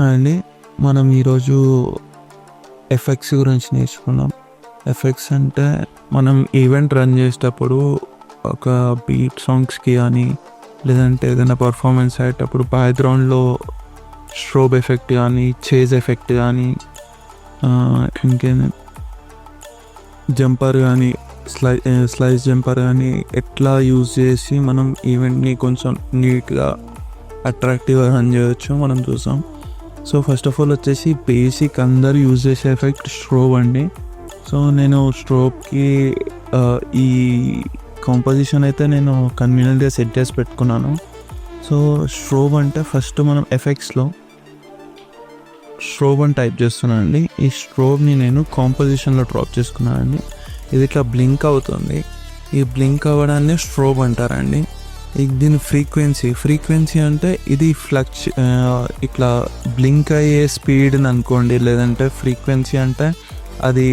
అండి మనం ఈరోజు ఎఫెక్ట్స్ గురించి నేర్చుకున్నాం. ఎఫెక్ట్స్ అంటే మనం ఈవెంట్ రన్ చేసేటప్పుడు ఒక బీట్ సాంగ్స్కి కానీ లేదంటే ఏదైనా పర్ఫార్మెన్స్ అయ్యేటప్పుడు బ్యాక్గ్రౌండ్లో స్ట్రోబ్ ఎఫెక్ట్ కానీ చేజ్ ఎఫెక్ట్ కానీ ఇంకేంది జంపర్ కానీ స్లైస్ జంపర్ కానీ ఎట్లా యూజ్ చేసి మనం ఈవెంట్ని కొంచెం నీట్గా అట్రాక్టివ్గా రన్ చేయవచ్చు మనం చూసాం. సో ఫస్ట్ ఆఫ్ ఆల్ వచ్చేసి బేసిక్ అందరు యూజ్ చేసే ఎఫెక్ట్ స్ట్రోబ్ అండి. సో నేను స్ట్రోబ్కి ఈ కాంపోజిషన్ అయితే నేను కన్వీనియంట్గా సెట్ చేసి పెట్టుకున్నాను. సో స్ట్రోబ్ అంటే ఫస్ట్ మనం ఎఫెక్ట్స్లో స్ట్రోబ్ అని టైప్ చేస్తున్నాను అండి. ఈ స్ట్రోబ్ని నేను కాంపోజిషన్లో డ్రాప్ చేసుకున్నానండి. ఇది ఇట్లా బ్లింక్ అవుతుంది. ఈ బ్లింక్ అవ్వడాన్ని స్ట్రోబ్ అంటారండి. దీని ఫ్రీక్వెన్సీ అంటే ఇది ఇట్లా బ్లింక్ అయ్యే స్పీడ్ని అనుకోండి, లేదంటే ఫ్రీక్వెన్సీ అంటే అది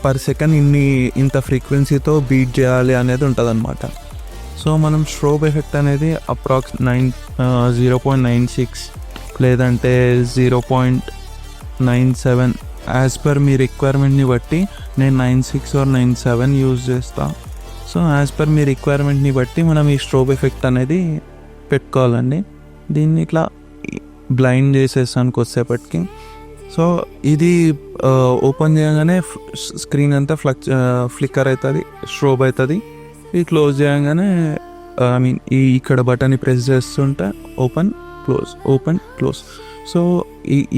పర్ సెకండ్ ఇంత ఫ్రీక్వెన్సీతో బీట్ చేయాలి అనేది ఉంటుంది అనమాట. సో మనం స్ట్రోబ్ ఎఫెక్ట్ అనేది అప్రాక్స్ 0.96 లేదంటే 0.97 యాజ్ పర్ మీ రిక్వైర్మెంట్ని బట్టి నేను 96 or 97 యూజ్ చేస్తాను. సో యాజ్ పర్ మీ రిక్వైర్మెంట్ని బట్టి మనం ఈ స్ట్రోబ్ ఎఫెక్ట్ అనేది పెట్టుకోవాలండి. దీన్ని ఇట్లా బ్లైండ్ చేసేస్తాను కొద్దిసేపటికి. సో ఇది ఓపెన్ చేయగానే స్క్రీన్ అంతా ఫ్లిక్కర్ అవుతుంది, స్ట్రోబ్ అవుతుంది. ఇది క్లోజ్ చేయగానే ఇక్కడ బటన్ని ప్రెస్ చేస్తుంటే ఓపెన్ క్లోజ్. సో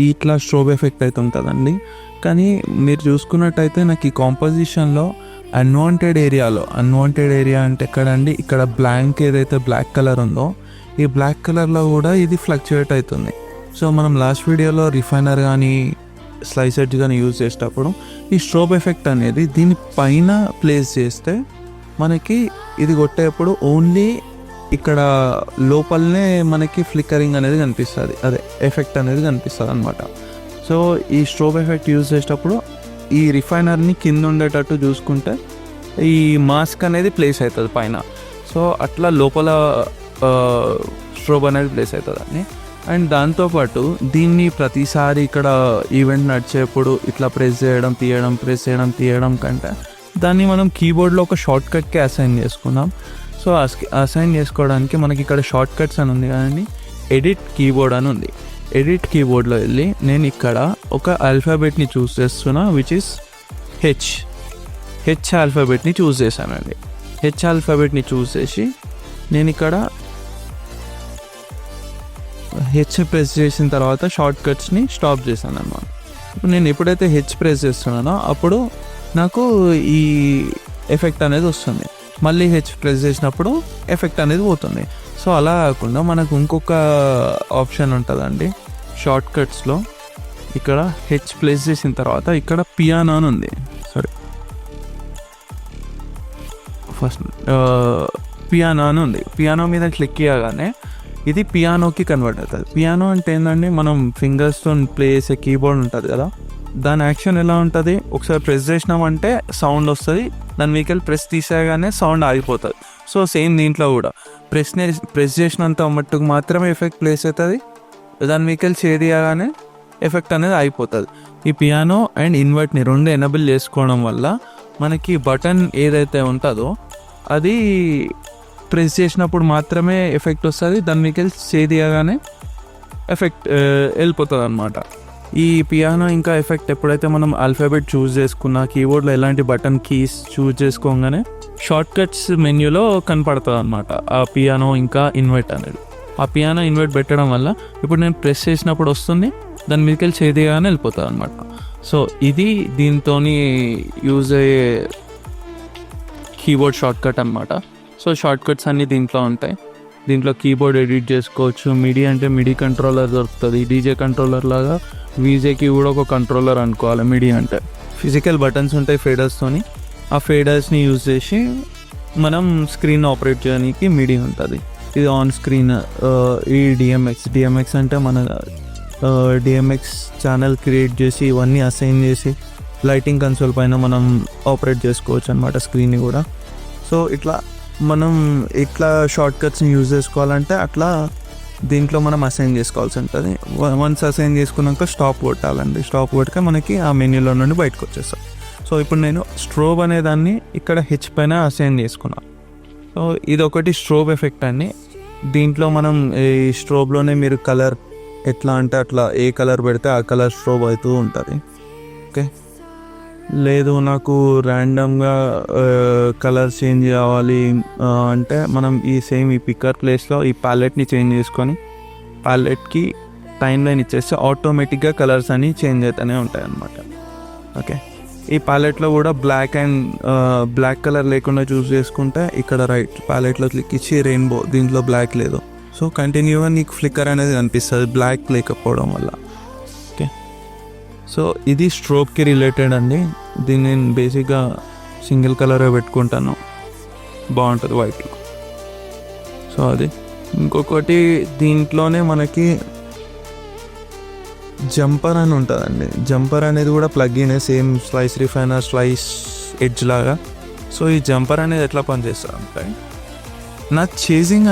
ఇట్లా స్ట్రోబ్ ఎఫెక్ట్ అయితే ఉంటుందండి. కానీ మీరు చూసుకున్నట్టయితే నాకు ఈ కాంపోజిషన్లో అన్వాంటెడ్ ఏరియా అంటే ఎక్కడండి, ఇక్కడ బ్లాంక్ ఏదైతే బ్లాక్ కలర్ ఉందో ఈ బ్లాక్ కలర్లో కూడా ఇది ఫ్లక్చుయేట్ అవుతుంది. సో మనం లాస్ట్ వీడియోలో రిఫైనర్ కానీ స్లైస్ ఎడ్జ్ కానీ యూజ్ చేసేటప్పుడు ఈ స్ట్రోబ్ ఎఫెక్ట్ అనేది దీని పైన ప్లేస్ చేస్తే మనకి ఇది కొట్టేటప్పుడు ఓన్లీ ఇక్కడ లోపలనే మనకి ఫ్లిక్కరింగ్ అనేది కనిపిస్తుంది, అదే ఎఫెక్ట్ అనేది కనిపిస్తుంది అనమాట. సో ఈ స్ట్రోబ్ ఎఫెక్ట్ యూజ్ చేసేటప్పుడు ఈ రిఫైనర్ని కింద ఉండేటట్టు చూసుకుంటే ఈ మాస్క్ అనేది ప్లేస్ అవుతుంది పైన. సో అట్లా లోపల స్ట్రోబ్ అనేది ప్లేస్ అవుతుందండి. అండ్ దాంతోపాటు దీన్ని ప్రతిసారి ఇక్కడ ఈవెంట్ నడిచేప్పుడు ఇట్లా ప్రెస్ తీయడం కంటే దాన్ని మనం కీబోర్డ్లో ఒక షార్ట్ కట్కి అసైన్ చేసుకుందాం. సో అసైన్ చేసుకోవడానికి మనకి ఇక్కడ షార్ట్ కట్స్ అని ఉంది కదండి, ఎడిట్ కీబోర్డ్ అని ఉంది. ఎడిట్ కీబోర్డ్లో వెళ్ళి నేను ఇక్కడ ఒక ఆల్ఫాబెట్ని చూస్ చేస్తున్నా, విచ్ ఇస్ హెచ్ ఆల్ఫాబెట్ని చూస్ చేశానండి. హెచ్ ఆల్ఫాబెట్ని చూస్ చేసి నేను ఇక్కడ హెచ్ ప్రెస్ చేసిన తర్వాత షార్ట్ కట్స్ని స్టాప్ చేశాను అన్నమాట. నేను ఎప్పుడైతే హెచ్ ప్రెస్ చేస్తున్నానో అప్పుడు నాకు ఈ ఎఫెక్ట్ అనేది వస్తుంది. మళ్ళీ హెచ్ ప్రెస్ చేసినప్పుడు ఎఫెక్ట్ అనేది పోతుంది. సో అలా కాకుండా మనకు ఇంకొక ఆప్షన్ ఉంటుందండి షార్ట్ కట్స్లో. ఇక్కడ హెచ్ ప్రెస్ చేసిన తర్వాత ఇక్కడ పియానో అని ఉంది, పియానో అని ఉంది. పియానో మీద క్లిక్ చేయగానే ఇది పియానోకి కన్వర్ట్ అవుతుంది. పియానో అంటే ఏంటంటే మనం ఫింగర్స్తో ప్లే చేసే కీబోర్డ్ ఉంటుంది కదా, దాని యాక్షన్ ఎలా ఉంటుంది, ఒకసారి ప్రెస్ చేసినామంటే సౌండ్ వస్తుంది, దాని మీకెళ్ళి ప్రెస్ తీసేయగానే సౌండ్ ఆగిపోతుంది. సో సేమ్ దీంట్లో కూడా ప్రెస్ చేసినంత మట్టుకు మాత్రమే ఎఫెక్ట్ ప్లేస్ అవుతుంది, దాని మీకెళ్ళి చేయగానే ఎఫెక్ట్ అనేది అయిపోతుంది. ఈ పియానో అండ్ ఇన్వర్ట్ని రెండు ఎనేబుల్ చేసుకోవడం వల్ల మనకి బటన్ ఏదైతే ఉంటుందో అది ప్రెస్ చేసినప్పుడు మాత్రమే ఎఫెక్ట్ వస్తుంది, దాని మీకెళ్ళి చేయగానే ఎఫెక్ట్ వెళ్ళిపోతుంది అనమాట. ఈ పియానో ఇంకా ఎఫెక్ట్ ఎప్పుడైతే మనం ఆల్ఫాబెట్ చూస్ చేసుకున్న కీబోర్డ్లో ఎలాంటి బటన్ కీస్ చూస్ చేసుకోగానే షార్ట్ కట్స్ మెన్యూలో కనపడుతుంది అనమాట ఆ పియానో ఇంకా ఇన్వర్ట్ అనేది. ఆ పియానో ఇన్వర్ట్ పెట్టడం వల్ల ఇప్పుడు నేను ప్రెస్ చేసినప్పుడు వస్తుంది, దాని మీదకెళ్ళి చేయగానే వెళ్ళిపోతుంది అనమాట. సో ఇది దీంతో యూజ్ అయ్యే కీబోర్డ్ షార్ట్ కట్ అనమాట. సో షార్ట్ కట్స్ అన్నీ దీంట్లో ఉంటాయి. దీంట్లో కీబోర్డ్ ఎడిట్ చేసుకోవచ్చు. మిడి అంటే మిడి కంట్రోలర్ దొరుకుతుంది, డీజే కంట్రోలర్ లాగా వీజేకి కూడా ఒక కంట్రోలర్ అనుకోవాలి. మిడి అంటే ఫిజికల్ బటన్స్ ఉంటాయి ఫేడర్స్తోని, ఆ ఫేడర్స్ని యూజ్ చేసి మనం స్క్రీన్ ఆపరేట్ చేయడానికి మిడి ఉంటుంది. ఇది ఆన్ స్క్రీన్. ఈ డిఎంఎక్స్ అంటే మన డిఎంఎక్స్ ఛానల్ క్రియేట్ చేసి ఇవన్నీ అసైన్ చేసి లైటింగ్ కన్సోల్ పైన మనం ఆపరేట్ చేసుకోవచ్చు అనమాట స్క్రీన్ని కూడా. సో ఇట్లా మనం ఇట్లా షార్ట్ కట్స్ని యూజ్ చేసుకోవాలంటే అట్లా దీంట్లో మనం అసైన్ చేసుకోవాల్సి ఉంటుంది. వన్స్ అసైన్ చేసుకున్నాక స్టాప్ కొట్టాలండి. స్టాప్ కొట్టాక మనకి ఆ మెన్యూలో నుండి బయటకు వచ్చేస్తాం. సో ఇప్పుడు నేను స్ట్రోబ్ అనే దాన్ని ఇక్కడ హెచ్ పైన అసైన్ చేసుకున్నాను. సో ఇది ఒకటి స్ట్రోబ్ ఎఫెక్ట్ అండి. దీంట్లో మనం ఈ స్ట్రోబ్లోనే మీరు కలర్ ఎట్లా అంటే అట్లా ఏ కలర్ పెడితే ఆ కలర్ స్ట్రోబ్ అవుతూ ఉంటుంది. ఓకే, లేదు నాకు ర్యాండమ్గా కలర్ చేంజ్ కావాలి అంటే మనం ఈ పిక్కర్ ప్లేస్లో ఈ ప్యాలెట్ని చేంజ్ చేసుకొని ప్యాలెట్కి టైం లైన్ ఇచ్చేస్తే ఆటోమేటిక్గా కలర్స్ అన్నీ చేంజ్ అవుతూనే ఉంటాయి అన్నమాట. ఓకే, ఈ ప్యాలెట్లో కూడా బ్లాక్ కలర్ లేకుండా చూస్ చేసుకుంటే ఇక్కడ రైట్ ప్యాలెట్లో క్లిక్ ఇచ్చి రెయిన్బో, దీంట్లో బ్లాక్ లేదు. సో కంటిన్యూగా నీకు ఫ్లిక్కర్ అనేది కనిపిస్తుంది బ్లాక్ లేకపోవడం వల్ల. ఓకే, సో ఇది స్ట్రోబ్కి రిలేటెడ్ అండి. దీన్ని నేను బేసిక్గా సింగిల్ కలరే పెట్టుకుంటాను, బాగుంటుంది వైట్లో. సో అది ఇంకొకటి దీంట్లోనే మనకి జంపర్ అని ఉంటుందండి. జంపర్ అనేది కూడా plugin same slice refiner slice edge లాగా. సో ఈ జంపర్ అనేది ఎట్లా పనిచేస్తుంది అంటే నా చేజింగ్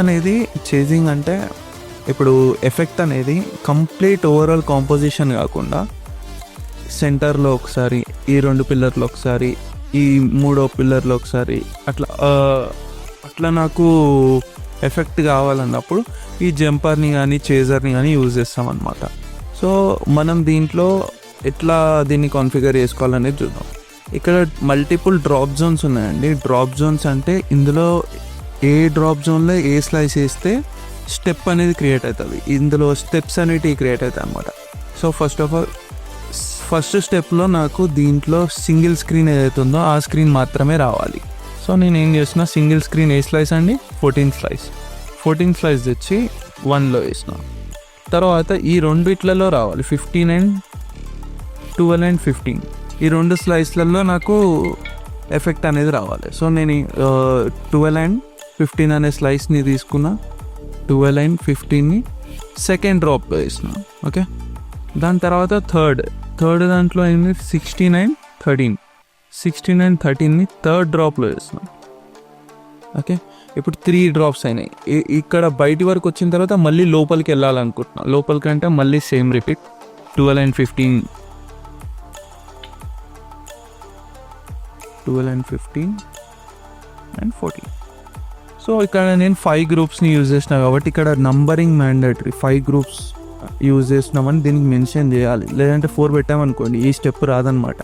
అంటే ఇప్పుడు ఎఫెక్ట్ అనేది కంప్లీట్ ఓవరాల్ కాంపోజిషన్ కాకుండా సెంటర్లో ఒకసారి, ఈ 2 పిల్లర్లో ఒకసారి, ఈ 3వ పిల్లర్లో ఒకసారి అట్లా నాకు ఎఫెక్ట్ కావాలన్నప్పుడు ఈ జంపర్ని కానీ చేజర్ని కానీ యూజ్ చేస్తామన్నమాట. సో మనం దీంట్లో ఎట్లా దీన్ని కాన్ఫిగర్ చేసుకోవాలనేది చూద్దాం. ఇక్కడ మల్టిపుల్ డ్రాప్ జోన్స్ ఉన్నాయండి. డ్రాప్ జోన్స్ అంటే ఇందులో ఏ డ్రాప్ జోన్లో ఏ స్లైస్ వేస్తే స్టెప్ అనేది క్రియేట్ అవుతుంది. ఇందులో స్టెప్స్ అనేటివి క్రియేట్ అవుతాయి అన్నమాట. సో ఫస్ట్ స్టెప్లో నాకు దీంట్లో సింగిల్ స్క్రీన్ ఏదైతే ఉందో ఆ స్క్రీన్ మాత్రమే రావాలి. సో నేను ఏం చేసిన, సింగిల్ స్క్రీన్ ఏ స్లైస్ అండి 14 స్లైస్ తెచ్చి 1లో వేసిన. తర్వాత ఈ రెండిట్లలో రావాలి 15 and 12 and 15, ఈ 2 స్లైస్లలో నాకు ఎఫెక్ట్ అనేది రావాలి. సో నేను 12 and 15 అనే స్లైస్ని తీసుకున్నా, 12 and 15ని సెకండ్ డ్రాప్లో వేసిన. ఓకే, దాని తర్వాత థర్డ్ దాంట్లో అయింది 16 and 13ని థర్డ్ డ్రాప్లో వేసిన. ఓకే, ఇప్పుడు 3 డ్రాప్స్ అయినాయి. ఇక్కడ బయటి వరకు వచ్చిన తర్వాత మళ్ళీ లోపలికి వెళ్ళాలనుకుంటున్నాను. లోపలికంటే మళ్ళీ same repeat 12 and 15 and 14. So ఇక్కడ నేను 5 గ్రూప్స్ని యూజ్ చేసిన కాబట్టి ఇక్కడ నంబరింగ్ మ్యాండేటరీ. 5 గ్రూప్స్ యూజ్ చేసినామని దీనికి మెన్షన్ చేయాలి, లేదంటే 4 పెట్టామనుకోండి ఈ స్టెప్ రాదనమాట.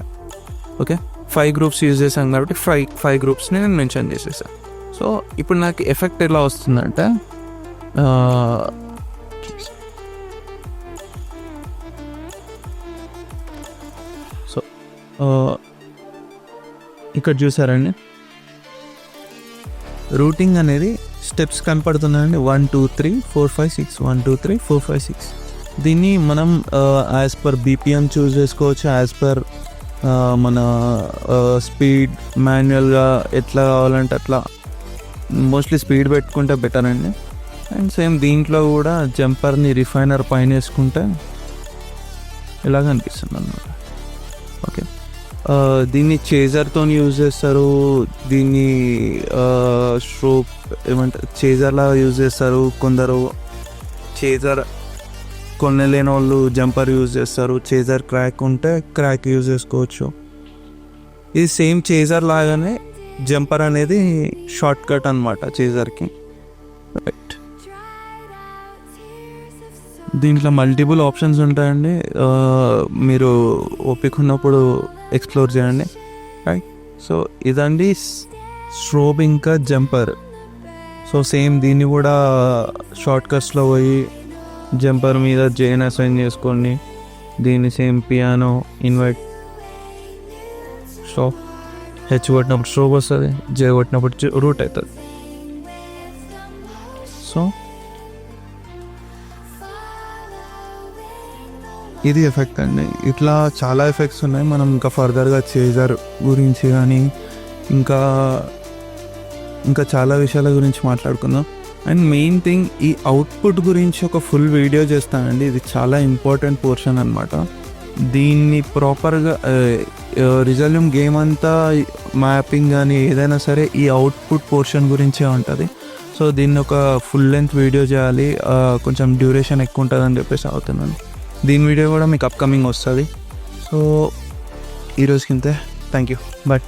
ఓకే, 5 గ్రూప్స్ యూజ్ చేశాను కాబట్టి 5 గ్రూప్స్ని నేను మెన్షన్ చేసేసాను. సో ఇప్పుడు నాకు ఎఫెక్ట్ ఎలా వస్తుందంటే సో ఇక్కడ చూసారండి రూటింగ్ అనేది స్టెప్స్ కనపడుతున్నాయండి. 1 2 3 4 5 6 1 2 3 4 5 6. దీన్ని మనం యాజ్ పర్ బీపీఎం చూస్ చేసుకోవచ్చు, యాజ్ పర్ మన స్పీడ్ మాన్యువల్గా ఎట్లా కావాలంటే అట్లా. మోస్ట్లీ స్పీడ్ పెట్టుకుంటే బెటర్ అండి. అండ్ సేమ్ దీంట్లో కూడా జంపర్ని రిఫైనర్ పైన వేసుకుంటే ఇలాగ అనిపిస్తుంది అన్నమాట. ఓకే, దీన్ని చేజర్తో యూజ్ చేస్తారు, దీన్ని స్ట్రోక్ ఏమంటారు చేజర్లా యూజ్ చేస్తారు. కొందరు చేజర్ కొనలేని వాళ్ళు జంపర్ యూజ్ చేస్తారు. చేజర్ క్రాక్ ఉంటే క్రాక్ యూజ్ చేసుకోవచ్చు. ఇది సేమ్ చేజర్ లాగానే జంపర్ అనేది షార్ట్ కట్ అనమాట చేజర్కి. రైట్, దీంట్లో మల్టిపుల్ ఆప్షన్స్ ఉంటాయండి. మీరు ఓపిక ఉన్నప్పుడు ఎక్స్ప్లోర్ చేయండి. రైట్, సో ఇదండి స్ట్రోబ్ ఇంకా జంపర్. సో సేమ్ దీన్ని కూడా షార్ట్ కట్స్లో పోయి జంపర్ మీద జైన్ అసైన్ చేసుకోండి. దీన్ని same piano invert stop, H కొట్టినప్పుడు స్ట్రోబ్ వస్తుంది, జే కొట్టినప్పుడు రూట్ అవుతుంది. సో ఇది ఎఫెక్ట్ అండి. ఇట్లా చాలా ఎఫెక్ట్స్ ఉన్నాయి. మనం ఇంకా ఫర్దర్గా చేజర్ గురించి కానీ ఇంకా చాలా విషయాల గురించి మాట్లాడుకుందాం. అండ్ మెయిన్ థింగ్ ఈ అవుట్పుట్ గురించి ఒక ఫుల్ వీడియో చేస్తానండి. ఇది చాలా ఇంపార్టెంట్ పోర్షన్ అనమాట. దీన్ని ప్రాపర్గా రిజల్యూమ్ గేమ్ అంతా మ్యాపింగ్ కానీ ఏదైనా సరే ఈ అవుట్పుట్ పోర్షన్ గురించే ఉంటుంది. సో దీన్ని ఒక ఫుల్ లెంత్ వీడియో చేయాలి, కొంచెం డ్యూరేషన్ ఎక్కువ ఉంటుందని చెప్పేసి అవుతున్నాను. దీని వీడియో కూడా మీకు అప్కమింగ్ వస్తుంది. సో ఈరోజుకి ఇంతే. Thank you. బాయ్.